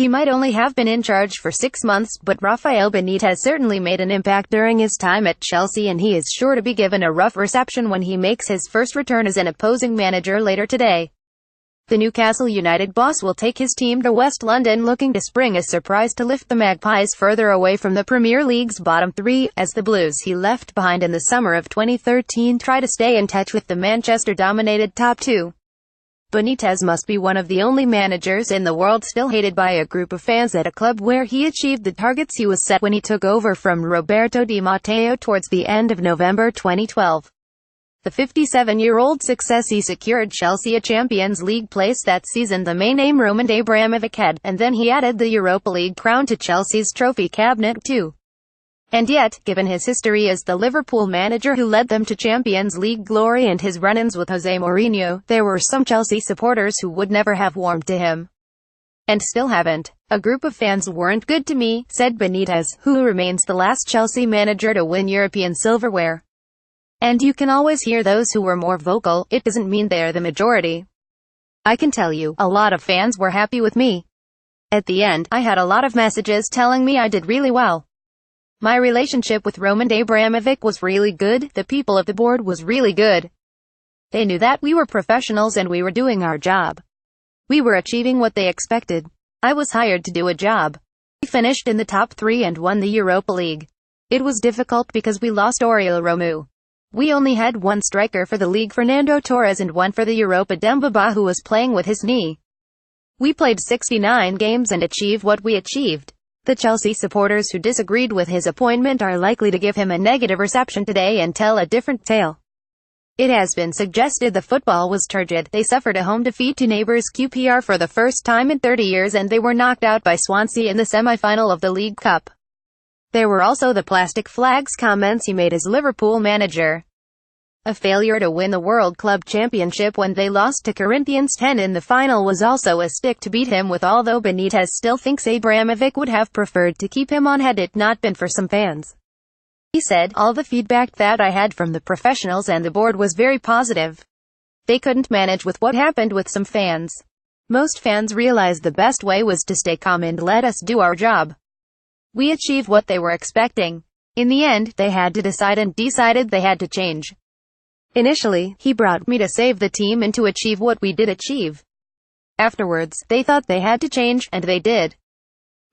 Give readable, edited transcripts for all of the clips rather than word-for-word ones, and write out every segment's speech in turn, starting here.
He might only have been in charge for 6 months, but Rafael Benitez certainly made an impact during his time at Chelsea, and he is sure to be given a rough reception when he makes his first return as an opposing manager later today. The Newcastle United boss will take his team to West London looking to spring a surprise to lift the Magpies further away from the Premier League's bottom three, as the Blues he left behind in the summer of 2013 try to stay in touch with the Manchester-dominated top two. Benitez must be one of the only managers in the world still hated by a group of fans at a club where he achieved the targets he was set when he took over from Roberto Di Matteo towards the end of November 2012. The 57-year-old success he secured Chelsea a Champions League place that season, the main aim Roman Abramovich had, and then he added the Europa League crown to Chelsea's trophy cabinet too. And yet, given his history as the Liverpool manager who led them to Champions League glory and his run-ins with Jose Mourinho, there were some Chelsea supporters who would never have warmed to him. And still haven't. A group of fans weren't good to me, said Benitez, who remains the last Chelsea manager to win European silverware. And you can always hear those who were more vocal. It doesn't mean they're the majority. I can tell you, a lot of fans were happy with me. At the end, I had a lot of messages telling me I did really well. My relationship with Roman Abramovich was really good, the people of the board was really good. They knew that we were professionals and we were doing our job. We were achieving what they expected. I was hired to do a job. We finished in the top three and won the Europa League. It was difficult because we lost Oriol Romeu. We only had one striker for the league, Fernando Torres, and one for the Europa, Demba Ba, who was playing with his knee. We played 69 games and achieved what we achieved. The Chelsea supporters who disagreed with his appointment are likely to give him a negative reception today and tell a different tale. It has been suggested the football was turgid. They suffered a home defeat to neighbours QPR for the first time in 30 years, and they were knocked out by Swansea in the semi-final of the League Cup. There were also the plastic flags comments he made as Liverpool manager. A failure to win the World Club Championship when they lost to Corinthians 10 in the final was also a stick to beat him with, although Benitez still thinks Abramovich would have preferred to keep him on had it not been for some fans. He said, "All the feedback that I had from the professionals and the board was very positive. They couldn't manage with what happened with some fans. Most fans realized the best way was to stay calm and let us do our job. We achieved what they were expecting. In the end, they had to decide and decided they had to change. Initially, he brought me to save the team and to achieve what we did achieve. Afterwards, they thought they had to change, and they did."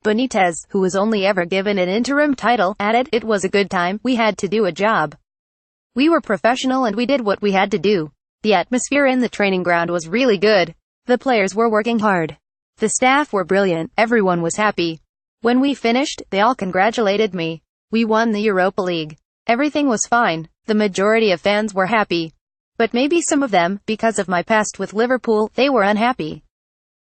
Benitez, who was only ever given an interim title, added, "It was a good time, we had to do a job. We were professional and we did what we had to do. The atmosphere in the training ground was really good. The players were working hard. The staff were brilliant, everyone was happy. When we finished, they all congratulated me. We won the Europa League. Everything was fine. The majority of fans were happy. But maybe some of them, because of my past with Liverpool, they were unhappy.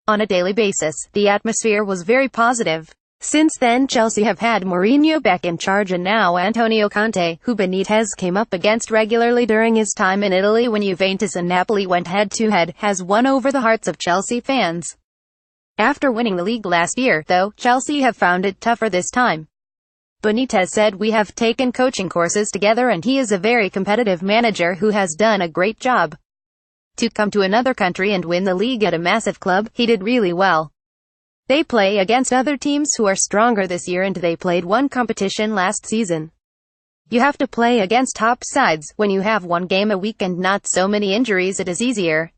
On a daily basis, the atmosphere was very positive. Since then, Chelsea have had Mourinho back in charge and now Antonio Conte, who Benitez came up against regularly during his time in Italy when Juventus and Napoli went head-to-head, has won over the hearts of Chelsea fans. After winning the league last year, though, Chelsea have found it tougher this time. Benitez said, "We have taken coaching courses together and he is a very competitive manager who has done a great job. To come to another country and win the league at a massive club, he did really well. They play against other teams who are stronger this year and they played one competition last season. You have to play against top sides. When you have one game a week and not so many injuries, it is easier.